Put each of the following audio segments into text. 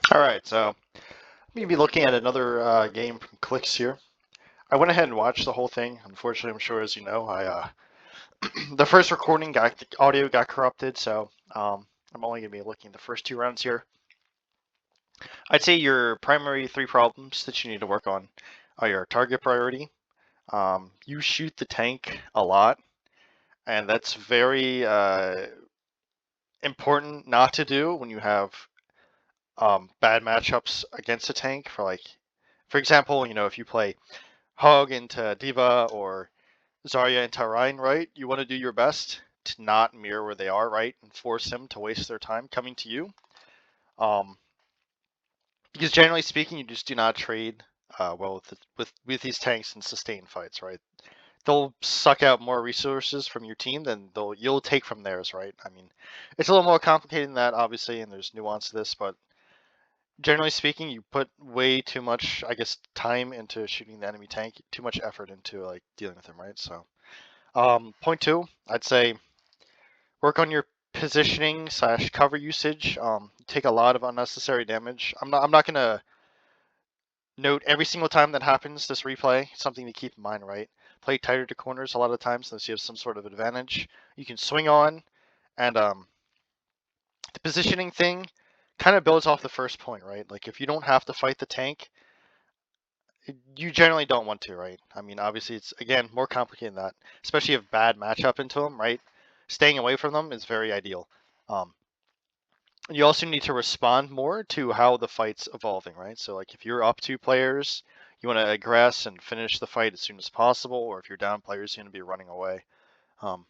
Alright, so I'm going to be looking at another game from Klix here. I went ahead and watched the whole thing. Unfortunately, I'm sure as you know, the first recording the audio got corrupted, so I'm only going to be looking at the first 2 rounds here. I'd say your primary 3 problems that you need to work on are your target priority. You shoot the tank a lot, and that's very important not to do when you have bad matchups against a tank. For example, if you play Hog into Diva or Zarya into Ryan, right? You want to do your best to not mirror where they are, right? And force them to waste their time coming to you. Because generally speaking, you just do not trade well with these tanks in sustained fights, right? They'll suck out more resources from your team than you'll take from theirs, right? I mean, it's a little more complicated than that, obviously, and there's nuance to this, but generally speaking, you put way too much, I guess, time into shooting the enemy tank, too much effort into like dealing with them, right? So, point 2, I'd say work on your positioning / cover usage. You take a lot of unnecessary damage. I'm not gonna note every single time that happens this replay. Something to keep in mind, right? Play tighter to corners a lot of times unless you have some sort of advantage. You can swing on, and the positioning thing kind of builds off the first point, right? Like if you don't have to fight the tank, you generally don't want to, right? I mean, obviously it's again more complicated than that, especially if bad matchup into them, right? Staying away from them is very ideal. You also need to respond more to how the fight's evolving, right? So like if you're up 2 players, you want to aggress and finish the fight as soon as possible, or if you're down players, you're going to be running away. All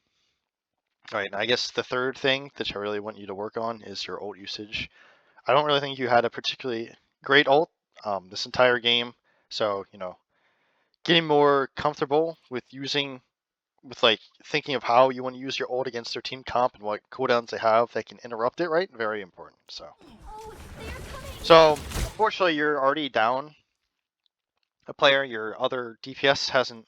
right, and I guess the third thing that I really want you to work on is your ult usage. I don't really think you had a particularly great ult this entire game, so getting more comfortable with thinking of how you want to use your ult against their team comp and what cooldowns they have that can interrupt it, right? Very important. So unfortunately, you're already down a player. Your other DPS hasn't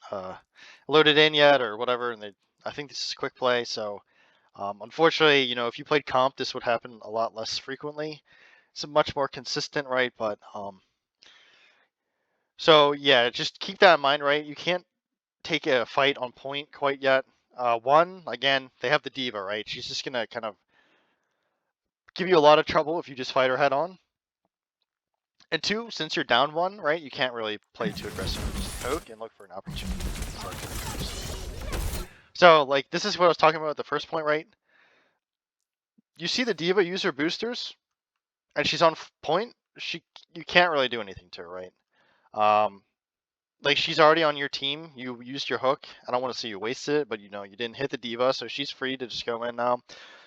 loaded in yet or whatever, and I think this is quick play. So unfortunately, if you played comp, this would happen a lot less frequently. It's much more consistent, right? But so yeah, just keep that in mind, right? You can't take a fight on point quite yet. One, again, they have the Diva, right? She's just gonna kind of give you a lot of trouble if you just fight her head on. And 2, since you're down 1, right, you can't really play too aggressive. Just poke and look for an opportunity. So, like, this is what I was talking about at the first point, right? You see the Diva use her boosters, and she's on point. You can't really do anything to her, right? Like she's already on your team. You used your hook. I don't want to see you waste it, but you didn't hit the Diva, so she's free to just go in now.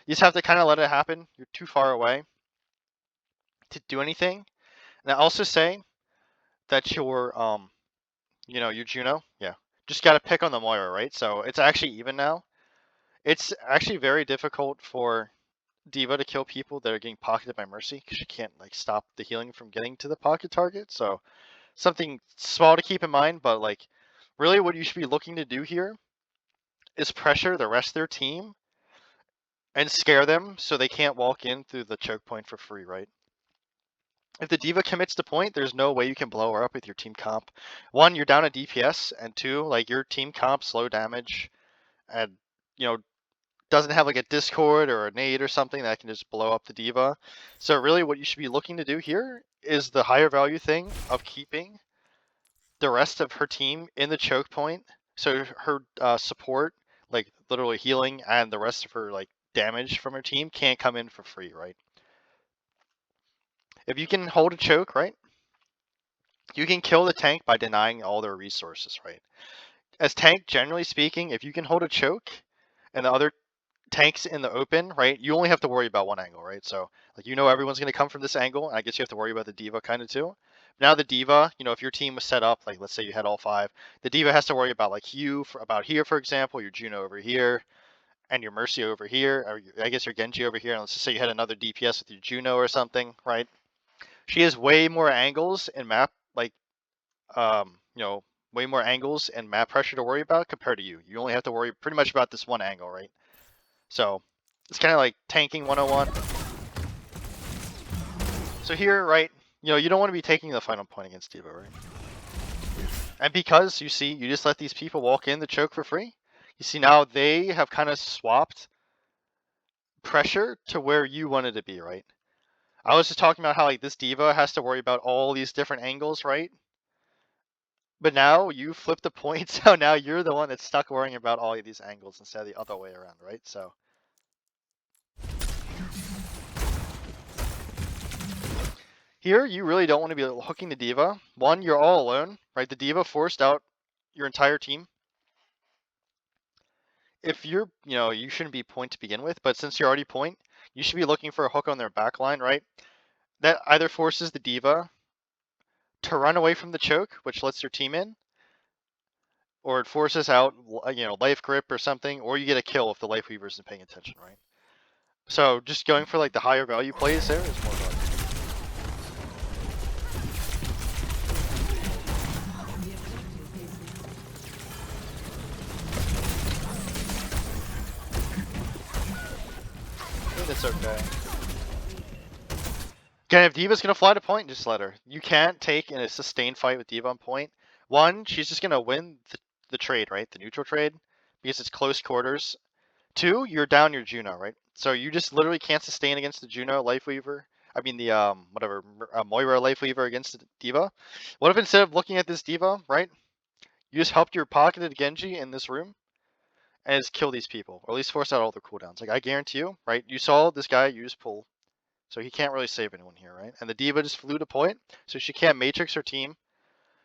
You just have to kind of let it happen. You're too far away to do anything. And I also say that your your Juno, yeah, just got to pick on the Moira, right? So it's actually even now. It's actually very difficult for Diva to kill people that are getting pocketed by Mercy because she can't like stop the healing from getting to the pocket target. So something small to keep in mind, but like really what you should be looking to do here is pressure the rest of their team and scare them so they can't walk in through the choke point for free, right? If the Diva commits to point, there's no way you can blow her up with your team comp. 1, you're down a DPS, and 2, like your team comp's low damage and doesn't have like a Discord or a nade or something that can just blow up the Diva. So really what you should be looking to do here is the higher value thing of keeping the rest of her team in the choke point. So her support, like literally healing, and the rest of her like damage from her team can't come in for free, right? If you can hold a choke, right, you can kill the tank by denying all their resources, right? As tank, generally speaking, if you can hold a choke and the other tanks in the open, right, you only have to worry about one angle, right? So like everyone's going to come from this angle, and I guess you have to worry about the Diva kind of too. Now the Diva, if your team was set up, like let's say you had all 5, the Diva has to worry about like you about here, for example, your Juno over here, and your Mercy over here, or I guess your Genji over here, and let's just say you had another DPS with your Juno or something, right? She has way more angles and map, like, way more angles and map pressure to worry about compared to you. You only have to worry pretty much about this one angle, right? So it's kind of like tanking 101. So here, right, you don't want to be taking the final point against D.Va, right? And because, you see, you just let these people walk in the choke for free. You see, now they have kind of swapped pressure to where you wanted to be, right? I was just talking about how, like, this D.Va has to worry about all these different angles, right? But now you flip the point, so now you're the one that's stuck worrying about all of these angles instead of the other way around, right? So here, you really don't want to be hooking the D.Va. One, you're all alone, right? The D.Va forced out your entire team. If you're, you shouldn't be point to begin with, but since you're already point, you should be looking for a hook on their back line, right? That either forces the D.Va to run away from the choke, which lets your team in, or it forces out, life grip or something, or you get a kill if the life weaver isn't paying attention, right? So just going for like the higher value plays there is more valuable. I think that's okay. Again, if D.Va's gonna fly to point, just let her. You can't take in a sustained fight with D.Va on point. One, she's just gonna win the trade, right? The neutral trade, because it's close quarters. Two, you're down your Juno, right? So you just literally can't sustain against the Juno Lifeweaver. I mean the Moira Lifeweaver against the D.Va. What if instead of looking at this D.Va, right, you just helped your pocketed Genji in this room and just kill these people, or at least force out all their cooldowns. Like I guarantee you, right? You saw this guy use pull, so he can't really save anyone here, right? And the D.Va just flew to point, so she can't matrix her team.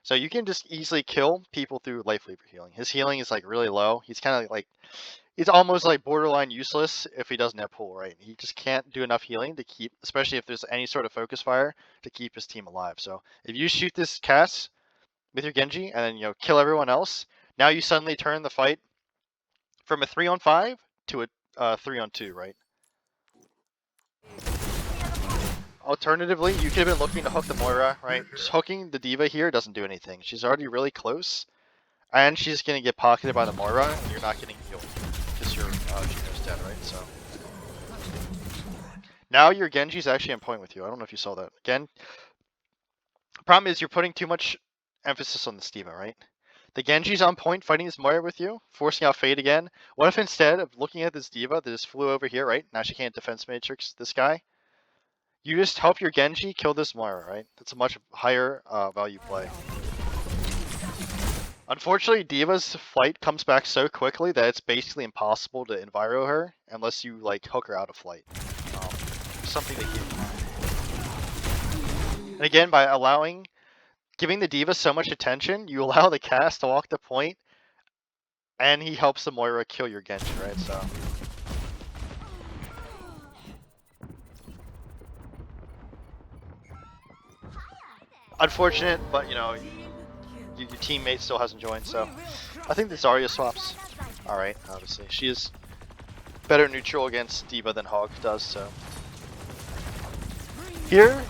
So you can just easily kill people through Lifeweaver healing. His healing is like really low. He's kind of like he's almost like borderline useless if he doesn't have pull, right? He just can't do enough healing to keep, especially if there's any sort of focus fire, to keep his team alive. So if you shoot this Cass with your Genji and then kill everyone else, now you suddenly turn the fight from a 3-on-5 to a 3-on-2, right? Alternatively, you could have been looking to hook the Moira, right? Just hooking the D.Va here doesn't do anything. She's already really close, and she's gonna get pocketed by the Moira, and you're not getting healed because your Juno's dead, right? So now your Genji's actually on point with you. I don't know if you saw that. Again, the problem is you're putting too much emphasis on the D.Va, right? The Genji's on point fighting this Moira with you, forcing out Fade again. What if instead of looking at this D.Va that just flew over here, right? Now she can't defense matrix this guy. You just help your Genji kill this Moira, right? That's a much higher value play. Unfortunately, D.Va's flight comes back so quickly that it's basically impossible to enviro her unless you like hook her out of flight. Something to keep in mind. And again, by giving the D.Va so much attention, you allow the Cass to walk the point, and he helps the Moira kill your Genji, right? So. Unfortunate, but your teammate still hasn't joined, so I think the Zarya swaps alright, obviously. She is better neutral against D.Va than Hog does, so. Here,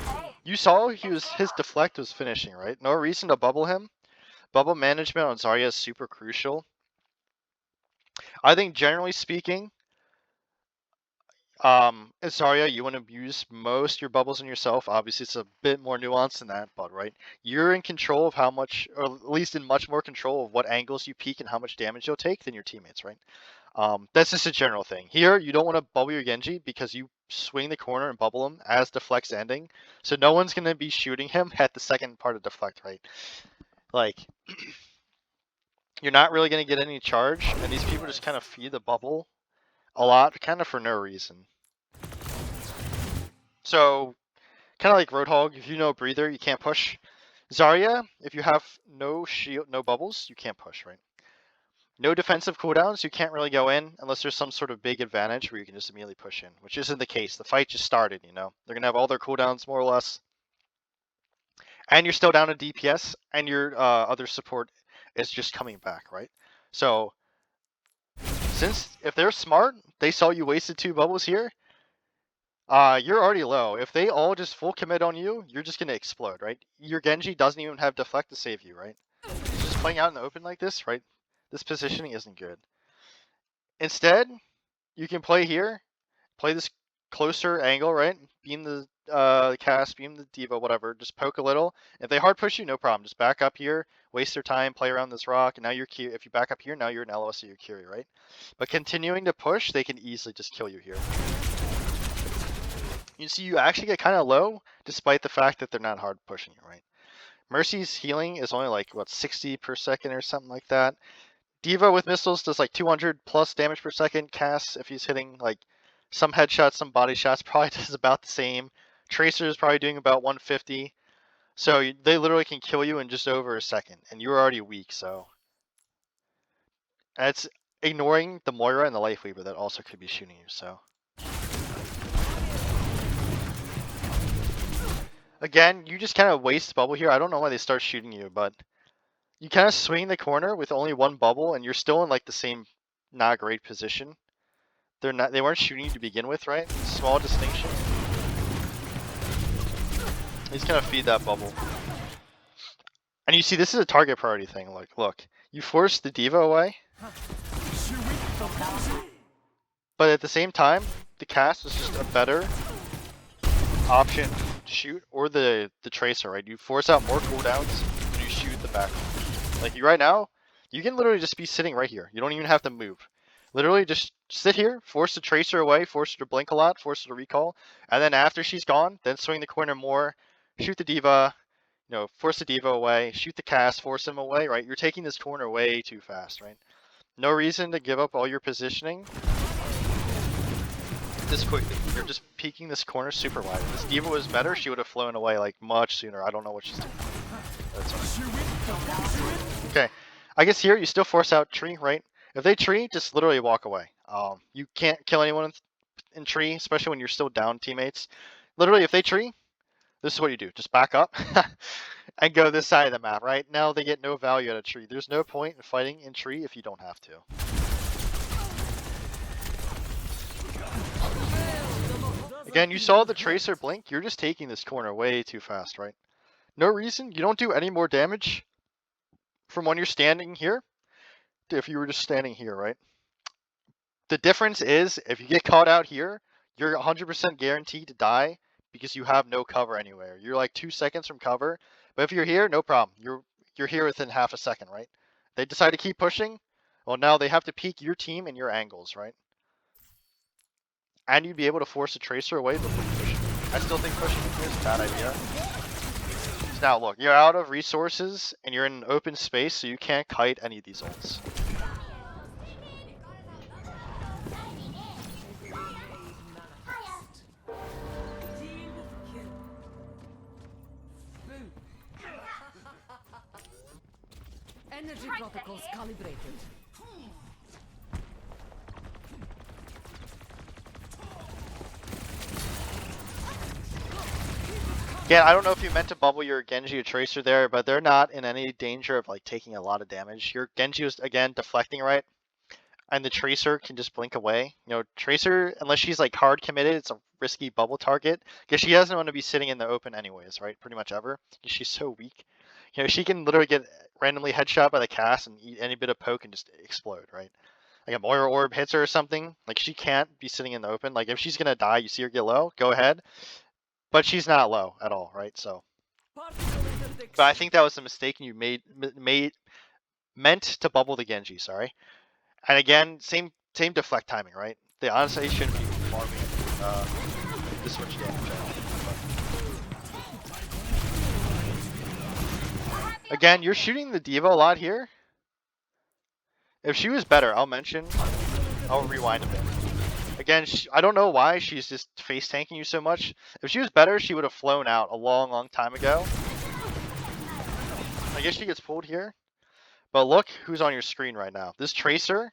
you saw his deflect was finishing, right? No reason to bubble him. Bubble management on Zarya is super crucial. I think generally speaking, Zarya, you want to use most your bubbles on yourself. Obviously, it's a bit more nuanced than that, but right, you're in control of how much, or at least in much more control of what angles you peek and how much damage you'll take than your teammates, right? That's just a general thing. Here, you don't want to bubble your Genji because you swing the corner and bubble him as deflect's ending, so no one's gonna be shooting him at the second part of deflect, right? Like, you're not really gonna get any charge, and these people just kind of feed the bubble a lot, kind of for no reason. So, kind of like Roadhog, if you know Breather, you can't push. Zarya, if you have no shield, no bubbles, you can't push, right? No defensive cooldowns, you can't really go in unless there's some sort of big advantage where you can just immediately push in, which isn't the case. The fight just started, They're going to have all their cooldowns more or less. And you're still down to DPS, and your other support is just coming back, right? So, if they're smart, they saw you wasted 2 bubbles here, you're already low. If they all just full commit on you, you're just gonna explode, right? Your Genji doesn't even have deflect to save you, right? It's just playing out in the open like this, right? This positioning isn't good. Instead, you can play here, play this closer angle, right? Beam the cast, beam the diva, whatever. Just poke a little. If they hard push you, no problem. Just back up here, waste their time, play around this rock, and now you're if you back up here, now you're an LOS, so you're Curie, right? But continuing to push, they can easily just kill you here. You see, you actually get kind of low, despite the fact that they're not hard pushing you, right? Mercy's healing is only like, what, 60 per second or something like that. Diva with missiles does like 200 plus damage per second. Cass, if he's hitting like some headshots, some body shots, probably does about the same. Tracer is probably doing about 150. So they literally can kill you in just over a second, and you're already weak, so. And it's ignoring the Moira and the Life Weaver that also could be shooting you, so. Again, you just kind of waste bubble here. I don't know why they start shooting you, but you kind of swing the corner with only one bubble, and you're still in like the same not great position. They weren't shooting you to begin with, right? Small distinction. He's gonna feed that bubble. And you see, this is a target priority thing. Like, look, you force the diva away, but at the same time, the cast is just a better option to shoot, or the tracer, right? You force out more cooldowns, and you shoot the back. Like you right now, you can literally just be sitting right here. You don't even have to move. Literally just sit here, force the tracer away, force her to blink a lot, force her to recall, and then after she's gone, then swing the corner more, shoot the diva, you know, force the diva away, shoot the cast, force him away, right? You're taking this corner way too fast, right? No reason to give up all your positioning this quickly. You're just peeking this corner super wide. If this diva was better, she would have flown away like much sooner. I don't know what she's doing. That's right. Okay, I guess here you still force out tree, right? If they tree, just literally walk away. You can't kill anyone in tree, especially when you're still down teammates. Literally, if they tree, this is what you do. Just back up and go this side of the map, right? Now they get no value out of tree. There's no point in fighting in tree if you don't have to. Again, you saw the tracer blink. You're just taking this corner way too fast, right? No reason. You don't do any more damage from when you're standing here if you were just standing here, right? The difference is if you get caught out here, you're 100% guaranteed to die because you have no cover anywhere. You're like 2 seconds from cover. But if you're here, no problem. You're here within half a second, right? They decide to keep pushing. Well, now they have to peek your team and your angles, right? And you'd be able to force a tracer away before you push. I still think pushing here is a bad idea. So now look, you're out of resources and you're in an open space, so you can't kite any of these ults. Energy protocols calibrated. Again, I don't know if you meant to bubble your Genji or Tracer there, but they're not in any danger of like taking a lot of damage. Your Genji is again deflecting, right? And the Tracer can just blink away. You know, Tracer, unless she's like hard committed, it's a risky bubble target because she doesn't want to be sitting in the open anyways, right? Pretty much ever. She's so weak. You know, she can literally get randomly headshot by the cast and eat any bit of poke and just explode, right? Like a Moira orb hits her or something, like she can't be sitting in the open. Like if she's gonna die, you see her get low, go ahead. But she's not low at all, right? So, but I think that was a mistake you meant to bubble the Genji. Sorry. And again, same deflect timing, right? They honestly shouldn't be farming this much damage. Again, you're shooting the diva a lot here. If she was better, I'll rewind a bit. Again, I don't know why she's just face tanking you so much. If she was better, she would have flown out a long time ago. I guess she gets pulled here. But look who's on your screen right now. This Tracer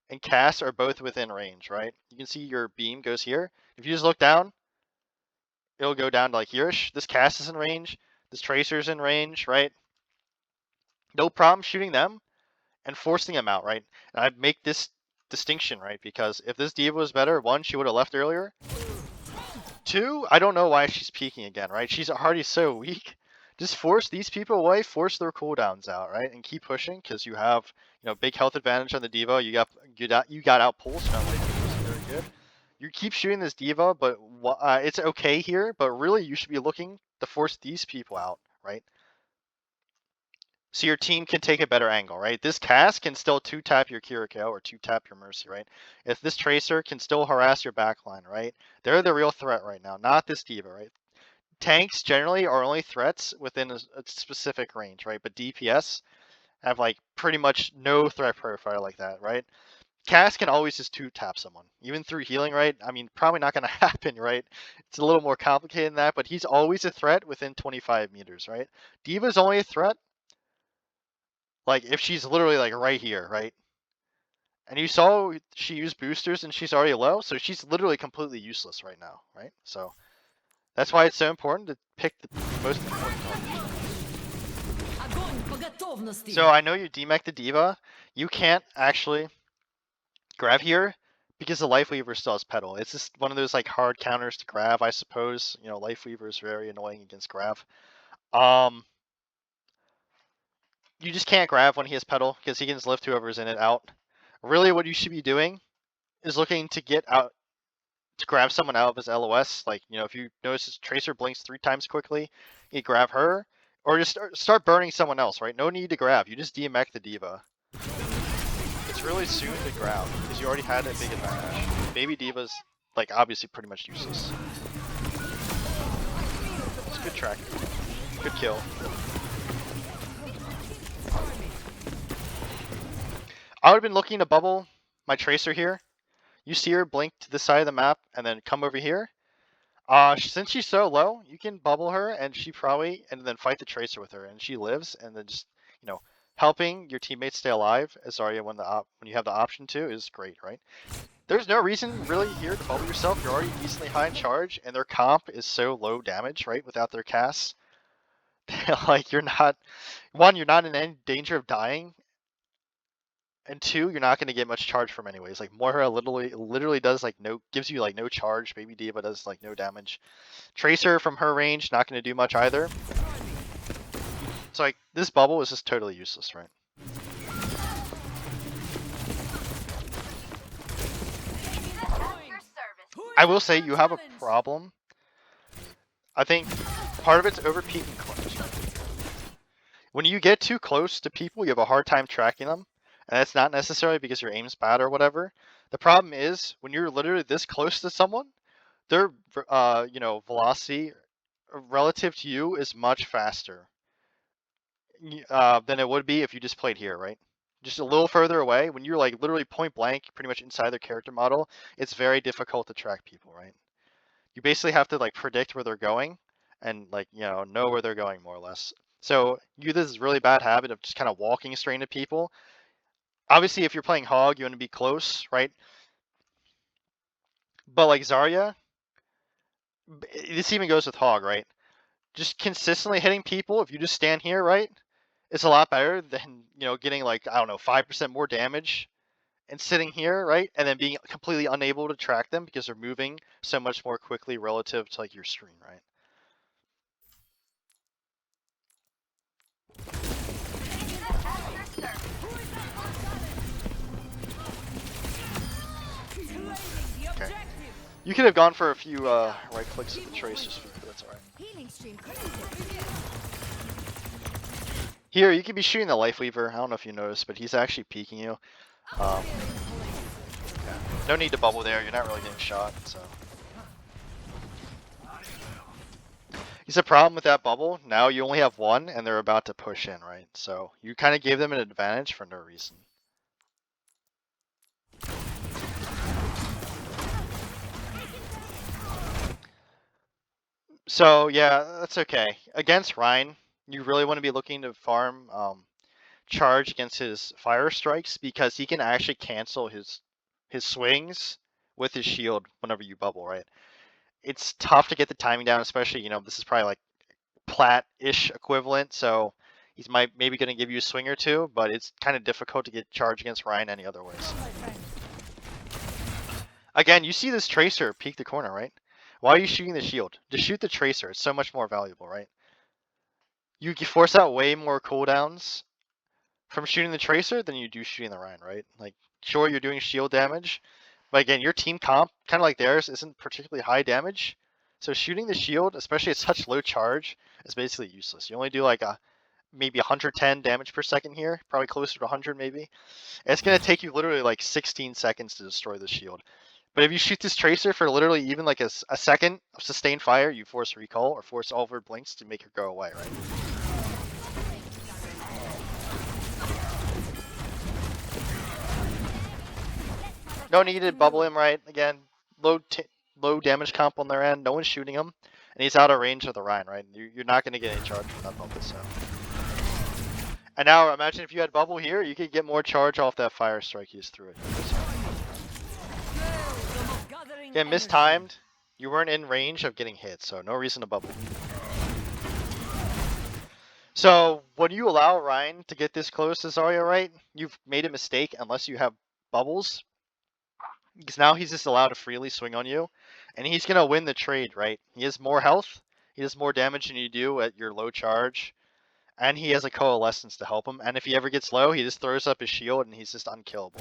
and Cass are both within range, right? You can see your beam goes here. If you just look down, it'll go down to like here-ish. This Cass is in range. This Tracer's in range, right? No problem shooting them and forcing them out, right? And I'd make this distinction, right? Because if this diva was better, one, she would have left earlier. Two, I don't know why she's peeking again, right? She's already so weak. Just force these people away, force their cooldowns out, right? And keep pushing because you have, you know, big health advantage on the diva. You got outpulsed, not like very good. you keep shooting this diva, but it's okay here. But really, you should be looking to force these people out, right? So your team can take a better angle, right? This cast can still 2-tap your Kiriko or 2-tap your Mercy, right? If this Tracer can still harass your backline, right? They're the real threat right now, not this diva, right? Tanks generally are only threats within a specific range, right? But DPS have like pretty much no threat profile like that, right? Cass can always just 2-tap someone, even through healing, right? I mean, probably not going to happen, right? It's a little more complicated than that, but he's always a threat within 25 meters, right? Diva's only a threat, like, if she's literally, like, right here, right? And you saw she used boosters and she's already low, so she's literally completely useless right now, right? So that's why it's so important to pick the most important target. So I know you demech the diva. You can't actually grab here because the Life Weaver still has pedal. It's just one of those like hard counters to grab, I suppose. You know, Life Weaver is very annoying against grab. You just can't grab when he has pedal because he can just lift whoever's in it out. Really, what you should be doing is looking to get out to grab someone out of his LOS. Like, you know, if you notice his Tracer blinks 3 times quickly, you grab her, or just start burning someone else, right? No need to grab. You just DMX the diva. It's really soon to grab because you already had a big advantage. Baby diva's like obviously pretty much useless. It's good tracking. Good kill. I would have been looking to bubble my Tracer here. You see her blink to the side of the map and then come over here. Since she's so low, you can bubble her and then fight the Tracer with her and she lives, and then just, you know, helping your teammates stay alive as Zarya when you have the option to is great, right? There's no reason really here to bubble yourself. You're already decently high in charge and their comp is so low damage, right? Without their casts. Like you're not in any danger of dying. And 2, you're not going to get much charge from anyways. Like Moira literally does like gives you like no charge. Baby Diva does like no damage. Tracer from her range, not going to do much either. So like this bubble is just totally useless, right? I will say you have a problem. I think part of it's over peeking corners, right? When you get too close to people, you have a hard time tracking them. And that's not necessarily because your aim's bad or whatever. The problem is when you're literally this close to someone, their velocity relative to you is much faster than it would be if you just played here, right? Just a little further away, when you're like literally point blank, pretty much inside their character model, it's very difficult to track people, right? You basically have to like predict where they're going and like, you know where they're going more or less. So this really bad habit of just kind of walking straight into people. Obviously, if you're playing Hog, you want to be close, right? But like Zarya, this even goes with Hog, right? Just consistently hitting people, if you just stand here, right? It's a lot better than, getting like, I don't know, 5% more damage and sitting here, right? And then being completely unable to track them because they're moving so much more quickly relative to like your screen, right? Okay. You could have gone for a few right clicks of the Tracers, but that's alright. Here, you could be shooting the Life Weaver. I don't know if you noticed, but he's actually peeking you. Yeah. No need to bubble there. You're not really getting shot, so. He's a problem with that bubble. Now you only have one, and they're about to push in, right? So you kind of gave them an advantage for no reason. So yeah, that's okay. Against Rein, you really want to be looking to farm charge against his fire strikes because he can actually cancel his swings with his shield whenever you bubble, right? It's tough to get the timing down, especially, this is probably like Plat-ish equivalent, so he's maybe going to give you a swing or two, but it's kind of difficult to get charge against Ryan any other ways. Again, you see this Tracer peek the corner, right? Why are you shooting the shield? Just shoot the Tracer. It's so much more valuable, right? You can force out way more cooldowns from shooting the Tracer than you do shooting the Ryan, right? Like, sure, you're doing shield damage, But again, your team comp, kind of like theirs, isn't particularly high damage. So shooting the shield, especially at such low charge, is basically useless. You only do like maybe 110 damage per second here, probably closer to 100 maybe. And it's going to take you literally like 16 seconds to destroy the shield. But if you shoot this tracer for literally even like a second of sustained fire, you force recall or force all of her blinks to make her go away, right? No need to bubble him, right? Again, low damage comp on their end. No one's shooting him, and he's out of range of the Rhine, right? You're not going to get any charge from that bubble. So, and now imagine if you had bubble here, you could get more charge off that fire strike he just threw it. Again, mistimed. You weren't in range of getting hit, so no reason to bubble. So when you allow Ryan to get this close to Zarya, right? You've made a mistake unless you have bubbles. Because now he's just allowed to freely swing on you, and he's gonna win the trade, right? He has more health, he does more damage than you do at your low charge, and he has a coalescence to help him. And if he ever gets low, he just throws up his shield and he's just unkillable.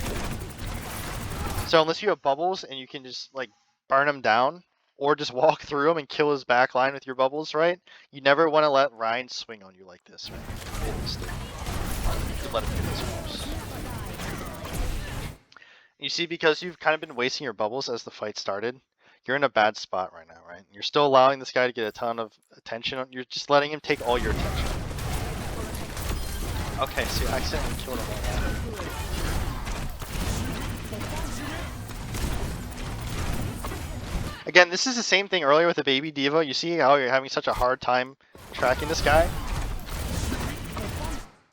So unless you have bubbles and you can just like burn him down, or just walk through him and kill his back line with your bubbles, right? You never want to let Ryan swing on you like this, right? Made a mistake. Let him get his force. You see, because you've kind of been wasting your bubbles as the fight started, you're in a bad spot right now, right? You're still allowing this guy to get a ton of attention. You're just letting him take all your attention. Okay, so you accidentally killed him. Again, this is the same thing earlier with the baby diva. You see how you're having such a hard time tracking this guy?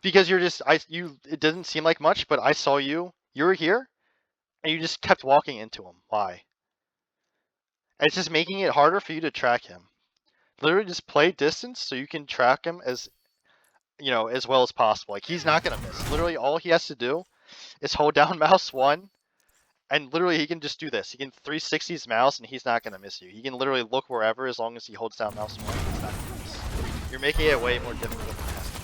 Because you're just, it doesn't seem like much, but I saw you. You were here. And you just kept walking into him. Why? And it's just making it harder for you to track him. Literally just play distance so you can track him as, you know, as well as possible. Like, he's not going to miss. Literally all he has to do is hold down mouse 1, and literally he can just do this. He can 360 his mouse and he's not going to miss you. He can literally look wherever as long as he holds down mouse 1. He's not gonna miss. You're making it way more difficult than it has to be.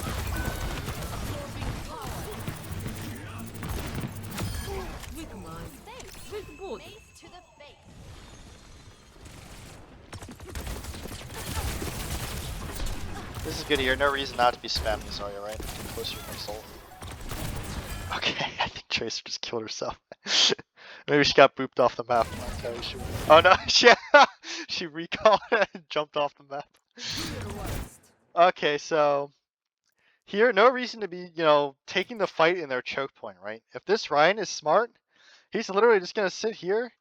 This is good here. No reason not to be spamming Zarya, right? Get closer to my soul. Okay, I think Tracer just killed herself. Maybe she got booped off the map. Oh no, she recalled and jumped off the map. Okay, so here, no reason to be, you know, taking the fight in their choke point, right? If this Ryan is smart, he's literally just gonna sit here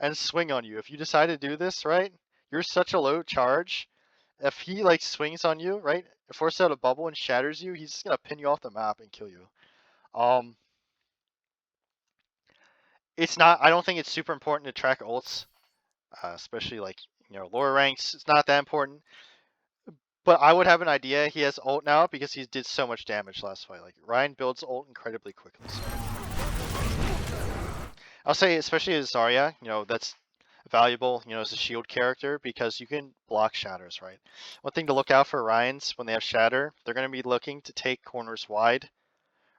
and swing on you. If you decide to do this, right? You're such a low charge. If he like swings on you, right, forces out a bubble and shatters you, he's just gonna pin you off the map and kill you. It's not. I don't think it's super important to track ults, especially like, you know, lower ranks. It's not that important. But I would have an idea. He has ult now because he did so much damage last fight. Like, Ryan builds ult incredibly quickly. So. I'll say, especially as Zarya, you know, that's valuable, you know, as a shield character because you can block shatters, right? One thing to look out for Ryans when they have shatter, they're going to be looking to take corners wide,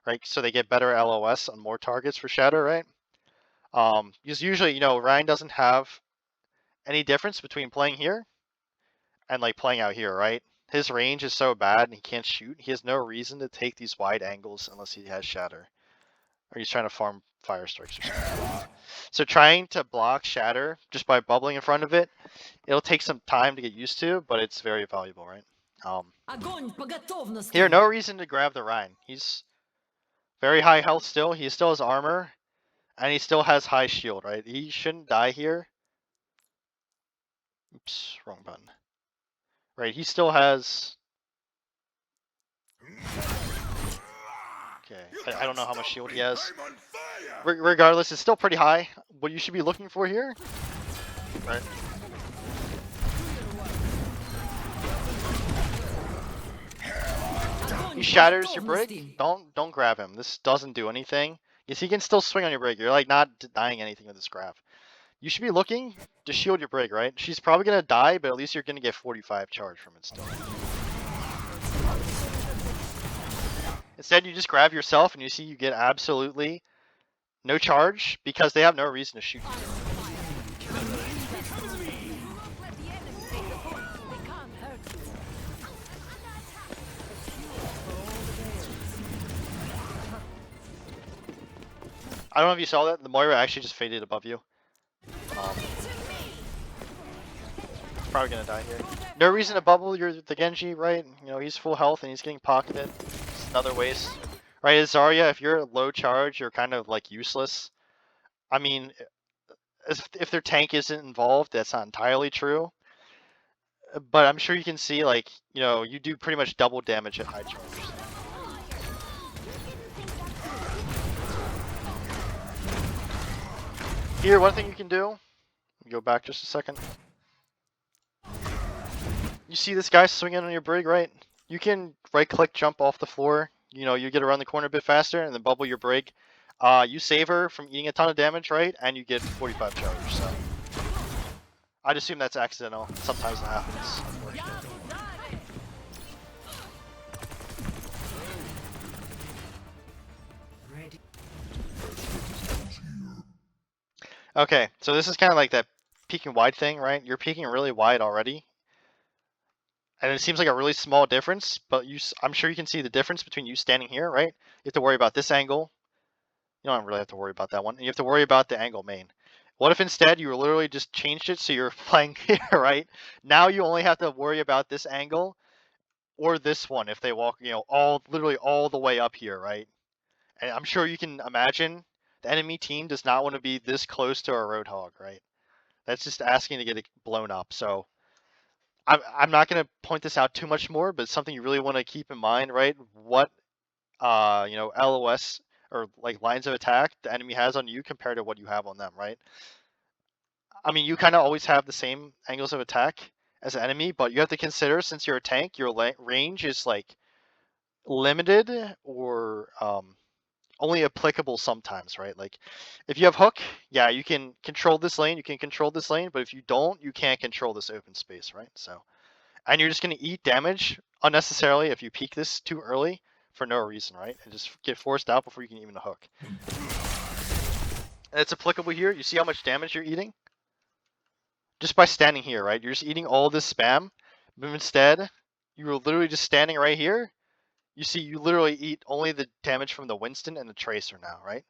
right? So they get better LOS on more targets for shatter, right? Because usually, you know, Ryan doesn't have any difference between playing here and like playing out here, right? His range is so bad and he can't shoot. He has no reason to take these wide angles unless he has shatter. Or he's trying to farm fire strikes or something. So trying to block shatter just by bubbling in front of it, it'll take some time to get used to, but it's very valuable, right? Here, no reason to grab the Ryan. He's very high health still. He still has armor. And he still has high shield, right? He shouldn't die here. Oops, wrong button. Right, he still has... Okay, I don't know how much shield he has. Regardless, it's still pretty high. What you should be looking for here, right? He shatters your brick. Don't grab him. This doesn't do anything. Yes, he can still swing on your brig. You're like not denying anything with this grab. You should be looking to shield your brig, right? She's probably gonna die, but at least you're gonna get 45 charge from it still. Instead, you just grab yourself, and you see you get absolutely no charge because they have no reason to shoot you. I don't know if you saw that. The Moira actually just faded above you. Probably gonna die here. No reason to bubble the Genji, right? You know, he's full health and he's getting pocketed. It's another waste. Right, as Zarya, if you're low charge, you're kind of like useless. I mean, if their tank isn't involved, that's not entirely true. But I'm sure you can see, like, you know, you do pretty much double damage at high charge. Here, one thing you can do, go back just a second. You see this guy swinging on your brig, right? You can right-click, jump off the floor. You know, you get around the corner a bit faster, and then bubble your brig. You save her from eating a ton of damage, right? And you get 45 charge. So I'd assume that's accidental. Sometimes it happens, unfortunately. Okay, so this is kind of like that peeking wide thing, right? You're peeking really wide already. And it seems like a really small difference, but I'm sure you can see the difference between you standing here, right? You have to worry about this angle. You don't really have to worry about that one. And you have to worry about the angle main. What if instead you literally just changed it so you're playing here, right? Now you only have to worry about this angle or this one if they walk, you know, literally all the way up here, right? And I'm sure you can imagine the enemy team does not want to be this close to a Roadhog, right? That's just asking to get it blown up. So I'm not going to point this out too much more, but it's something you really want to keep in mind, right? What, you know, LOS or like lines of attack the enemy has on you compared to what you have on them, right? I mean, you kind of always have the same angles of attack as an enemy, but you have to consider since you're a tank, your range is like limited or only applicable sometimes, right? Like if you have hook, yeah, you can control this lane, but if you don't, you can't control this open space, right? So, and you're just going to eat damage unnecessarily if you peek this too early for no reason, right? And just get forced out before you can even hook. And it's applicable here. You see how much damage you're eating? Just by standing here, right? You're just eating all this spam, but instead, you were literally just standing right here. You see, you literally eat only the damage from the Winston and the Tracer now, right?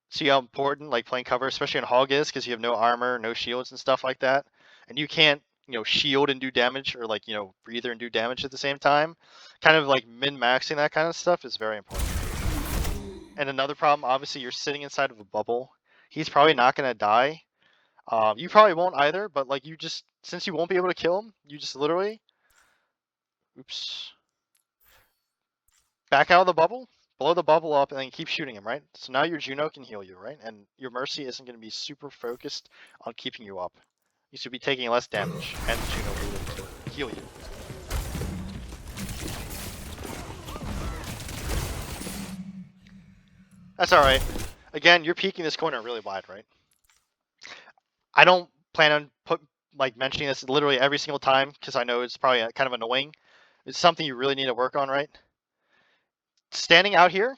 See how important like playing cover, especially on Hog, is because you have no armor, no shields and stuff like that, and you can't, you know, shield and do damage or like, you know, breather and do damage at the same time. Kind of like min-maxing that kind of stuff is very important. And another problem, obviously, you're sitting inside of a bubble. He's probably not gonna die. You probably won't either, but like you just, since you won't be able to kill him, you just literally, oops, back out of the bubble, blow the bubble up, and then keep shooting him, right? So now your Juno can heal you, right? And your Mercy isn't going to be super focused on keeping you up. You should be taking less damage, and Juno will be able to heal you. That's alright. Again, you're peeking this corner really wide, right? I don't plan on mentioning this literally every single time, because I know it's probably kind of annoying. It's something you really need to work on, right? Standing out here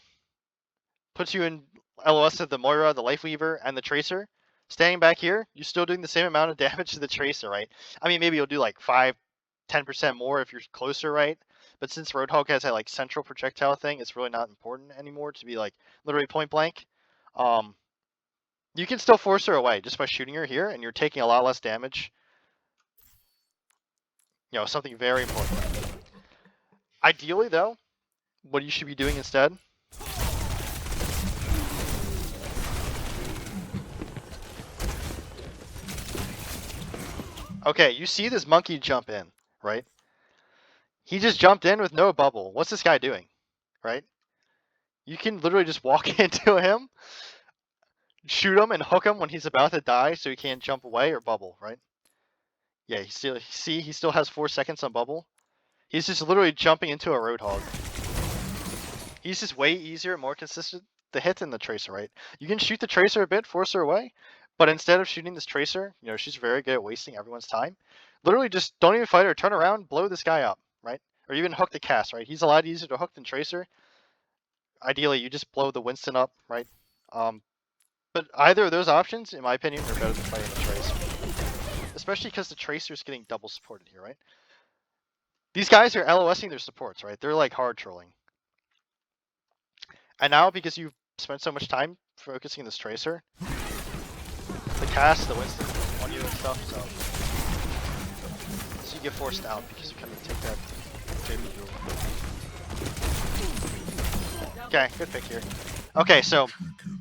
puts you in LOS of the Moira, the Life Weaver, and the Tracer. Standing back here, you're still doing the same amount of damage to the Tracer, right? I mean, maybe you'll do like 5-10% more if you're closer, right? But since Roadhog has that like central projectile thing, it's really not important anymore to be like literally point blank. You can still force her away just by shooting her here, and you're taking a lot less damage. You know, something very important. Ideally, though, what you should be doing instead. Okay, you see this monkey jump in, right? He just jumped in with no bubble. What's this guy doing, right? You can literally just walk into him, shoot him, and hook him when he's about to die so he can't jump away or bubble, right? Yeah, he still has 4 seconds on bubble. He's just literally jumping into a Roadhog. He's just way easier, more consistent to hit than the Tracer, right? You can shoot the Tracer a bit, force her away, but instead of shooting this Tracer, you know, she's very good at wasting everyone's time. Literally just don't even fight her, turn around, blow this guy up, right? Or even hook the cast, right? He's a lot easier to hook than Tracer. Ideally, you just blow the Winston up, right? But either of those options, in my opinion, are better than fighting the Tracer. Especially because the Tracer's getting double supported here, right? These guys are LOSing their supports, right? They're like hard trolling. And now, because you've spend so much time focusing this tracer. The cast, the Winston on you and stuff, so you get forced out because you kind of take that JB. Okay, good pick here. Okay, so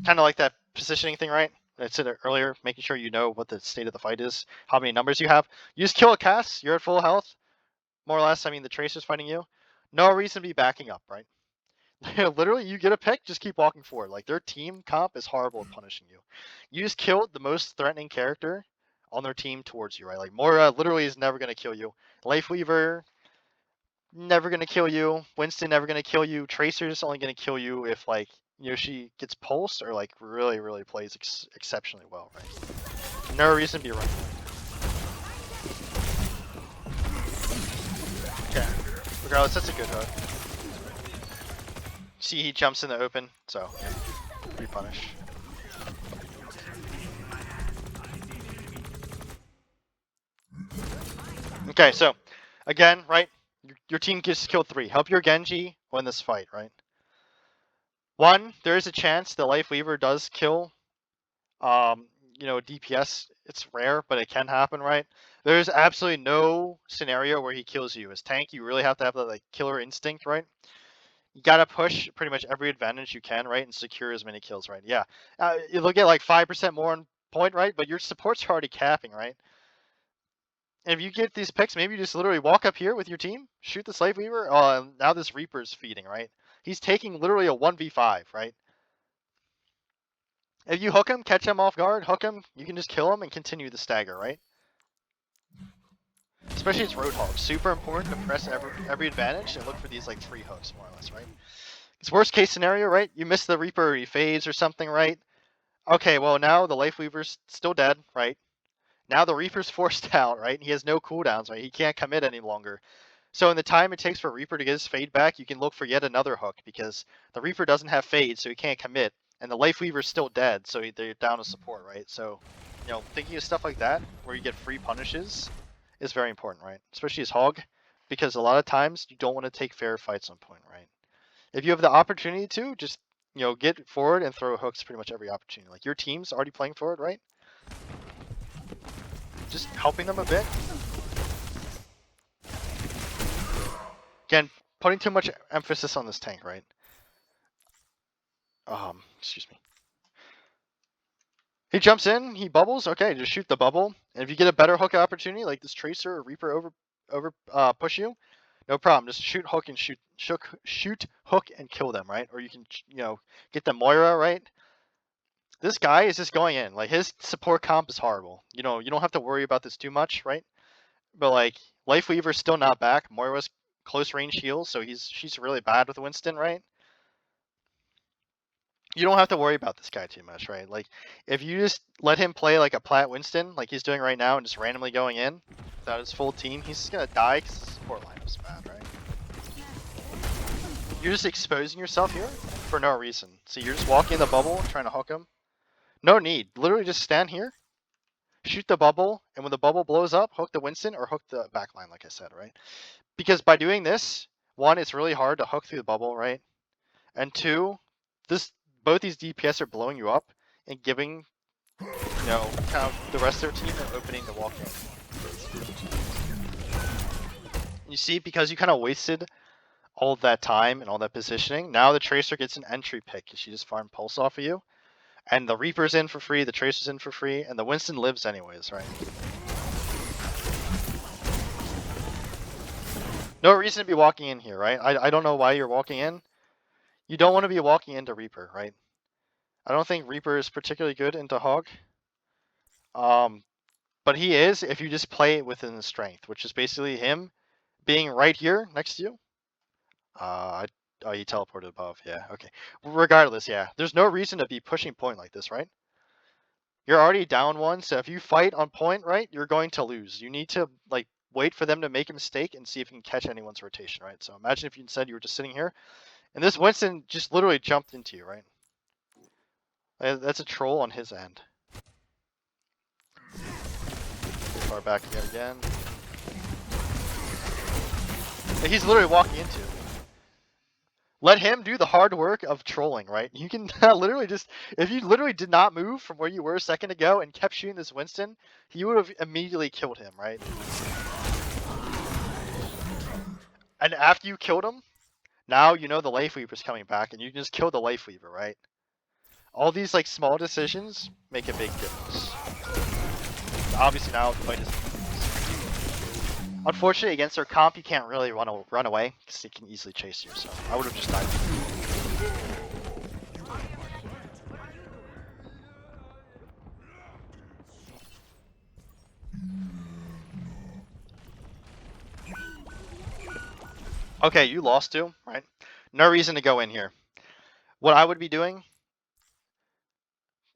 kind of like that positioning thing, right? I said it earlier, making sure you know what the state of the fight is, how many numbers you have. You just kill a cast, you're at full health, more or less. I mean, the tracer's fighting you. No reason to be backing up, right? Literally, you get a pick, just keep walking forward. Like, their team comp is horrible at punishing you. You just killed the most threatening character on their team towards you, right? Like, Moira literally is never going to kill you. Lifeweaver, never going to kill you. Winston, never going to kill you. Tracer's only going to kill you if, like, Yoshi gets pulsed or, like, really, really plays exceptionally well, right? No reason to be running. Okay. Regardless, that's a good hook. See, he jumps in the open, so repunish. Okay, so again, right? Your team gets killed 3. Help your Genji win this fight, right? 1, there is a chance the Lifeweaver does kill, DPS. It's rare, but it can happen, right? There's absolutely no scenario where he kills you. As tank, you really have to have that like killer instinct, right? You gotta push pretty much every advantage you can, right, and secure as many kills, right? Yeah, you'll get like 5% more on point, right? But your support's already capping, right? And if you get these picks, maybe you just literally walk up here with your team, shoot the Slave Weaver. Oh, now this Reaper's feeding, right? He's taking literally a 1v5, right? If you hook him, catch him off guard, hook him, you can just kill him and continue the stagger, right? Especially it's Roadhog. Super important to press every advantage and look for these like 3 hooks, more or less, right? It's worst case scenario, right? You miss the Reaper, he fades or something, right? Okay, well now the Lifeweaver's still dead, right? Now the Reaper's forced out, right? He has no cooldowns, right? He can't commit any longer. So in the time it takes for Reaper to get his fade back, you can look for yet another hook because the Reaper doesn't have fade, so he can't commit. And the Lifeweaver's still dead, so they're down to support, right? So, thinking of stuff like that, where you get free punishes, is very important, right? Especially as Hog, because a lot of times you don't want to take fair fights on point, right? If you have the opportunity to, just, get forward and throw hooks pretty much every opportunity. Like, your team's already playing forward, right? Just helping them a bit. Again, putting too much emphasis on this tank, right? Excuse me. He jumps in, he bubbles, okay, just shoot the bubble. And if you get a better hook opportunity, like this Tracer or Reaper over push you, no problem. Just shoot hook and shoot hook and kill them, right? Or you can, get the Moira, right? This guy is just going in. Like, his support comp is horrible. You don't have to worry about this too much, right? But like, Lifeweaver's still not back. Moira's close range heals, so she's really bad with Winston, right? You don't have to worry about this guy too much, right? Like, if you just let him play like a Plat Winston, like he's doing right now, and just randomly going in without his full team, he's just gonna die because the support line is bad, right? You're just exposing yourself here for no reason. So you're just walking in the bubble, trying to hook him. No need. Literally just stand here, shoot the bubble, and when the bubble blows up, hook the Winston or hook the backline, like I said, right? Because by doing this, 1, it's really hard to hook through the bubble, right? And 2, both these DPS are blowing you up and giving, kind of the rest of their team an opening to walk in. You see, because you kind of wasted all of that time and all that positioning, now the Tracer gets an entry pick because she just farmed pulse off of you. And the Reaper's in for free, the Tracer's in for free, and the Winston lives anyways, right? No reason to be walking in here, right? I don't know why you're walking in. You don't want to be walking into Reaper, right? I don't think Reaper is particularly good into Hog. But he is if you just play it within the strength, which is basically him being right here next to you. Oh, he teleported above. Yeah, okay. Regardless, yeah. There's no reason to be pushing point like this, right? You're already down 1, so if you fight on point, right, you're going to lose. You need to, like, wait for them to make a mistake and see if you can catch anyone's rotation, right? So imagine if you said you were just sitting here, and this Winston just literally jumped into you, right? That's a troll on his end. Far back again. He's literally walking into it. Let him do the hard work of trolling, right? You can literally just, if you literally did not move from where you were a second ago and kept shooting this Winston, he would have immediately killed him, right? And after you killed him, now you know the Life Weaver's coming back, and you can just kill the Life Weaver, right? All these like small decisions make a big difference. Obviously now the fight is. Unfortunately, against their comp, you can't really run away because they can easily chase you. So I would have just died. Okay, you lost too, right? No reason to go in here. What I would be doing,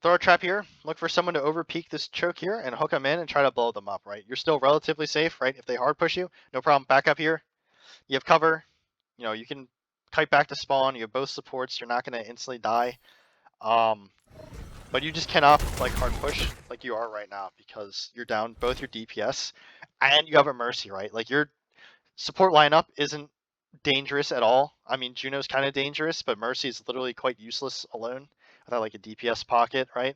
throw a trap here, look for someone to overpeak this choke here, and hook them in and try to blow them up, right? You're still relatively safe, right? If they hard push you, no problem. Back up here. You have cover. You know, you can kite back to spawn. You have both supports. You're not going to instantly die. But you just cannot like hard push like you are right now because you're down both your DPS and you have a Mercy, right? Like your support lineup isn't dangerous at all. I mean, Juno's kind of dangerous, but Mercy is literally quite useless alone without like a DPS pocket, right?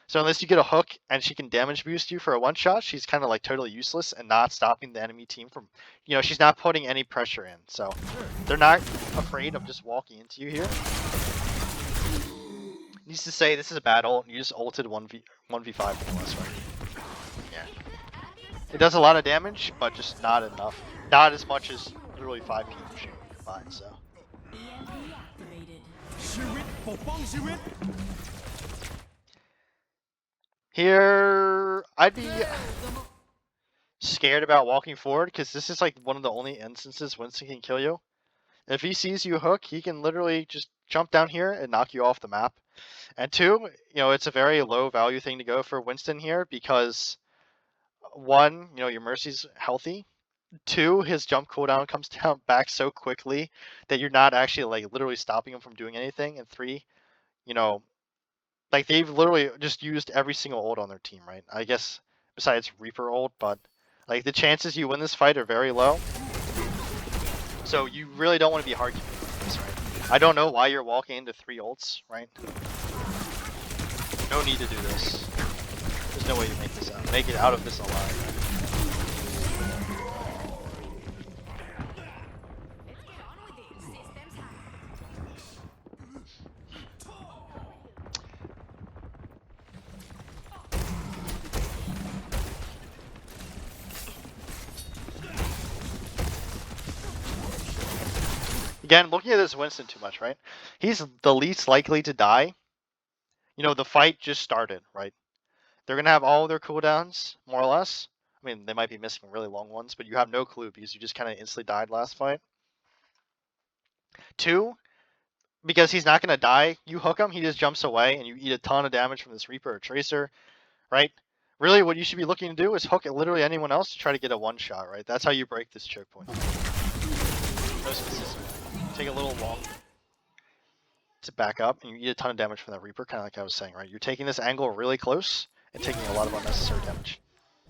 So unless you get a hook and she can damage boost you for a one shot, she's kind of like totally useless and not stopping the enemy team from, you know, she's not putting any pressure in. So they're not afraid of just walking into you here. Needs to say this is a bad ult. You just ulted 1v5 more or less, right? Yeah. It does a lot of damage, but just not enough. Not as much as literally 5 people shooting combined, so. Here, I'd be scared about walking forward because this is like one of the only instances Winston can kill you. If he sees you hook, he can literally just jump down here and knock you off the map. And two, you know, it's a very low value thing to go for Winston here because one, you know, your Mercy's healthy. Two, his jump cooldown comes down back so quickly that you're not actually like literally stopping him from doing anything. And three, you know, like they've literally just used every single ult on their team, right? I guess besides Reaper ult, but like the chances you win this fight are very low. So you really don't want to be hard committing this, right? I don't know why you're walking into 3 ults, right? No need to do this. There's no way you make it out of this alive. Again, looking at this Winston too much, right? He's the least likely to die. You know, the fight just started, right? They're going to have all of their cooldowns, more or less. I mean, they might be missing really long ones, but you have no clue because you just kind of instantly died last fight. Two, because he's not going to die, you hook him, he just jumps away, and you eat a ton of damage from this Reaper or Tracer, right? Really, what you should be looking to do is hook literally anyone else to try to get a one-shot, right? That's how you break this choke point. Most consistent. Take a little long to back up, and you eat a ton of damage from that Reaper, kind of like I was saying, right? You're taking this angle really close and taking a lot of unnecessary damage.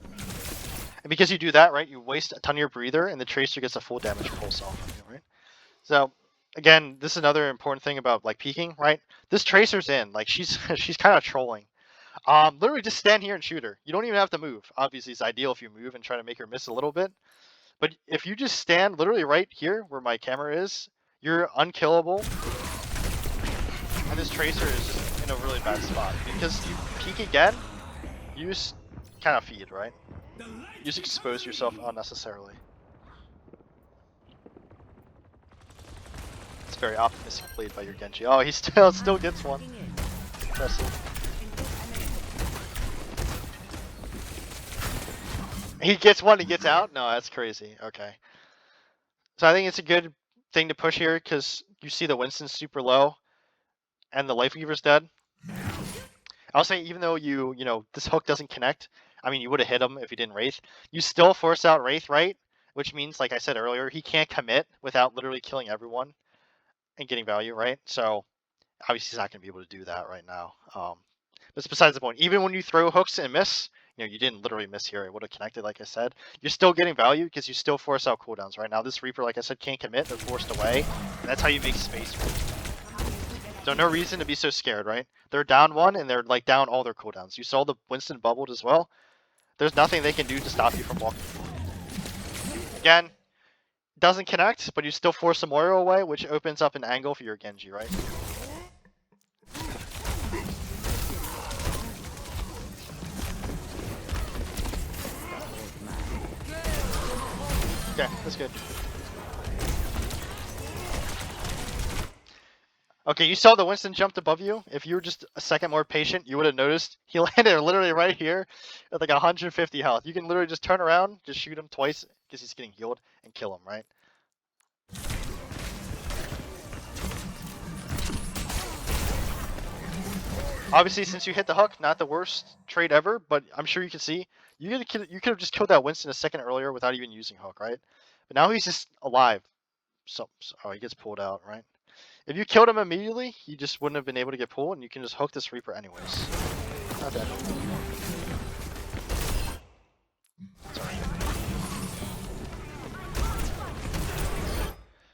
And because you do that, right, you waste a ton of your breather, and the Tracer gets a full damage pulse off of you, right? So, again, this is another important thing about like peeking, right? This Tracer's in, like she's she's kind of trolling. Literally just stand here and shoot her. You don't even have to move. Obviously, it's ideal if you move and try to make her miss a little bit. But if you just stand literally right here where my camera is, you're unkillable. And this Tracer is just in a really bad spot. Because you peek again, you just kind of feed, right? You just expose yourself unnecessarily. It's very optimistic played by your Genji. Oh, he still gets one. Impressive. He gets one, he gets out? No, that's crazy. Okay. So I think it's a good thing to push here because you see the Winston's super low and the Life Weaver's dead. I'll say even though you know, this hook doesn't connect, I mean, you would have hit him if he didn't Wraith. You still force out Wraith, right? Which means, like I said earlier, he can't commit without literally killing everyone and getting value, right? So obviously he's not going to be able to do that right now. But it's besides the point. Even when you throw hooks and miss, you know, you didn't literally miss here. It would have connected, like I said. You're still getting value because you still force out cooldowns. Right now, this Reaper, like I said, can't commit. They're forced away, and that's how you make space for it. So no reason to be so scared, right? They're down one, and they're like down all their cooldowns. You saw the Winston bubbled as well. There's nothing they can do to stop you from walking forward. Again, doesn't connect, but you still force the Moira away, which opens up an angle for your Genji, right? Okay, that's good. Okay, you saw the Winston jumped above you. If you were just a second more patient, you would have noticed he landed literally right here at like 150 health. You can literally just turn around, just shoot him twice because he's getting healed, and kill him, right? Obviously, since you hit the hook, not the worst trade ever, but I'm sure you can see you could have just killed that Winston a second earlier without even using hook, right? But now he's just alive. So oh, he gets pulled out, right? If you killed him immediately, he just wouldn't have been able to get pulled, and you can just hook this Reaper anyways. Not bad. Sorry.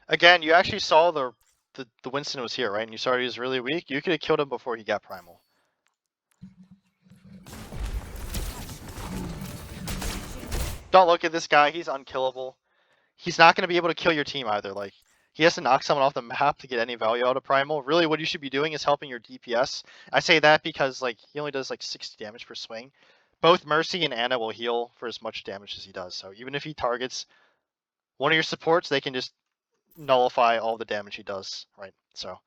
Again, you actually saw the Winston was here, right? And you saw he was really weak. You could have killed him before he got primal. Don't look at this guy. He's unkillable. He's not going to be able to kill your team either. Like, he has to knock someone off the map to get any value out of primal. Really, what you should be doing is helping your DPS. I say that because like he only does like 60 damage per swing. Both Mercy and Ana will heal for as much damage as he does. So even if he targets one of your supports, they can just nullify all the damage he does, right? So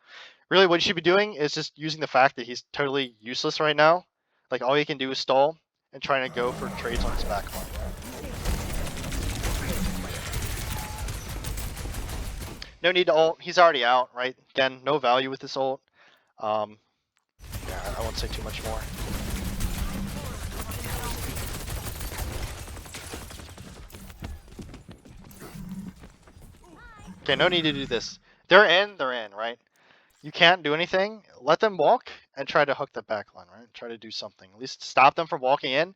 really what you should be doing is just using the fact that he's totally useless right now. Like all he can do is stall and trying to go for trades on his back line. No need to ult. He's already out, right? Again, no value with this ult. Yeah, I won't say too much more. Okay, no need to do this. They're in, right? You can't do anything. Let them walk and try to hook the back line, right? Try to do something. At least stop them from walking in.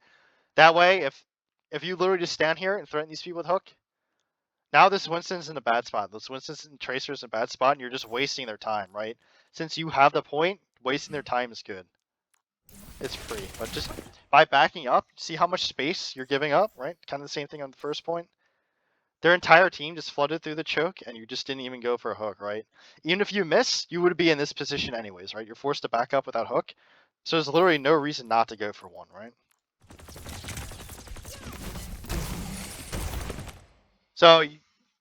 That way, if you literally just stand here and threaten these people with hook, now this Winston's in a bad spot. This Winston's and Tracer's in a bad spot, and you're just wasting their time, right? Since you have the point, wasting their time is good. It's free, but just by backing up, see how much space you're giving up, right? Kind of the same thing on the first point. Their entire team just flooded through the choke, and you just didn't even go for a hook, right? Even if you miss, you would be in this position anyways, right? You're forced to back up without hook, so there's literally no reason not to go for one, right? So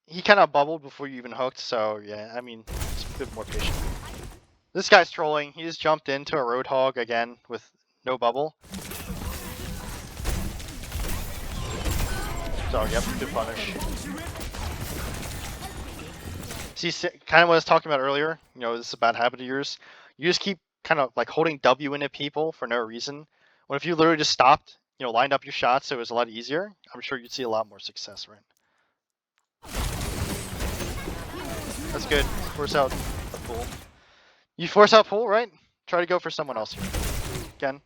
he kind of bubbled before you even hooked, so yeah, I mean, just a bit more patient. This guy's trolling. He just jumped into a Roadhog again with no bubble. So, yep, good punish. See, kind of what I was talking about earlier, you know, this is a bad habit of yours. You just keep kind of like holding W into people for no reason. When if you literally just stopped, you know, lined up your shots so it was a lot easier, I'm sure you'd see a lot more success, right? That's good. Force out a pool. You force out pool, right? Try to go for someone else here. Again,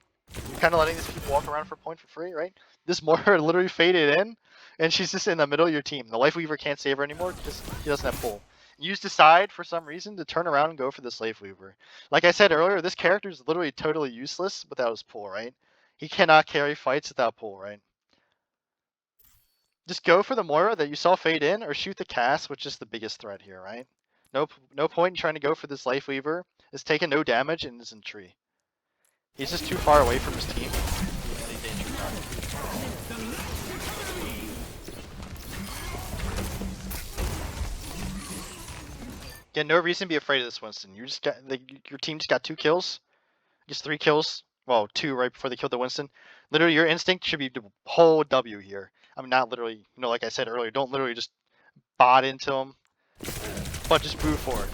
you're kind of letting these people walk around for a point for free, right? This Moira literally faded in, and she's just in the middle of your team. The Life Weaver can't save her anymore because he doesn't have pull. You just decide for some reason to turn around and go for this Life Weaver. Like I said earlier, this character is literally totally useless without his pull, right? He cannot carry fights without pull, right? Just go for the Moira that you saw fade in, or shoot the Cass, which is the biggest threat here, right? No point in trying to go for this Life Weaver. It's taking no damage and is in tree. He's just too far away from his team. Again, no reason to be afraid of this Winston. You just got your team just got 2 kills, just 3 kills. Well, 2 right before they killed the Winston. Literally, your instinct should be to hold W here. I mean, not literally. You know, like I said earlier, don't literally just bot into him, but just move forward.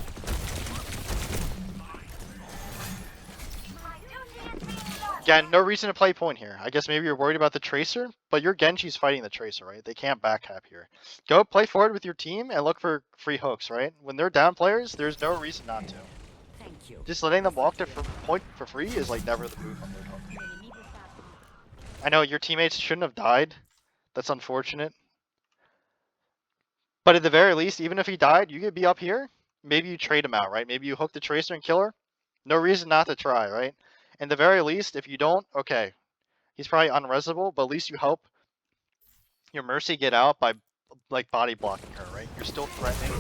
Again, no reason to play point here. I guess maybe you're worried about the Tracer, but your Genji's fighting the Tracer, right? They can't backcap here. Go play forward with your team and look for free hooks, right? When they're down players, there's no reason not to. Just letting them walk to point for free is like never the move on Roadhog. I know your teammates shouldn't have died. That's unfortunate. But at the very least, even if he died, you could be up here. Maybe you trade him out, right? Maybe you hook the tracer and kill her. No reason not to try, right? And the very least, if you don't, okay, he's probably unresable, but at least you help your Mercy get out by like body blocking her, right? You're still threatening.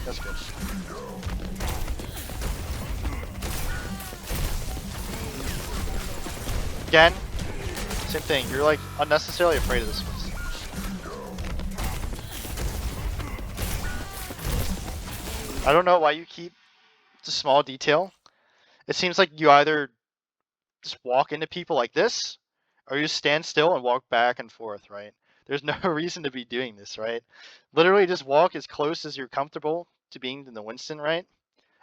That's good. Again, same thing. You're like unnecessarily afraid of this one. I don't know why you keep the small detail. It seems like you either just walk into people like this, or you stand still and walk back and forth, right? There's no reason to be doing this, right? Literally just walk as close as you're comfortable to being in the Winston, right?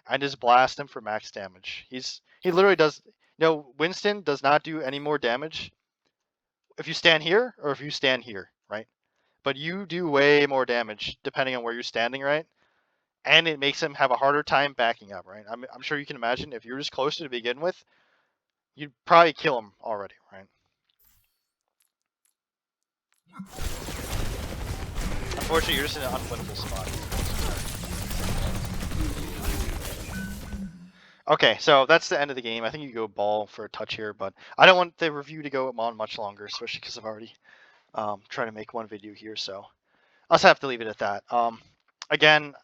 And just blast him for max damage. He literally does, Winston does not do any more damage if you stand here or if you stand here, right? But you do way more damage depending on where you're standing, right? And it makes him have a harder time backing up, right? I'm sure you can imagine if you're just closer to begin with, you'd probably kill him already, right? Unfortunately, you're just in an unwinnable spot. Okay, so that's the end of the game. I think you go ball for a touch here, but I don't want the review to go on much longer, especially because I've already tried to make one video here, so I'll just have to leave it at that. Again,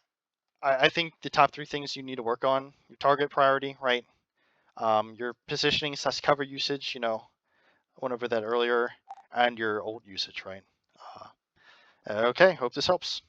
I think the top 3 things you need to work on: your target priority, right? Your positioning / cover usage, I went over that earlier, and your ult usage, right? Okay, hope this helps.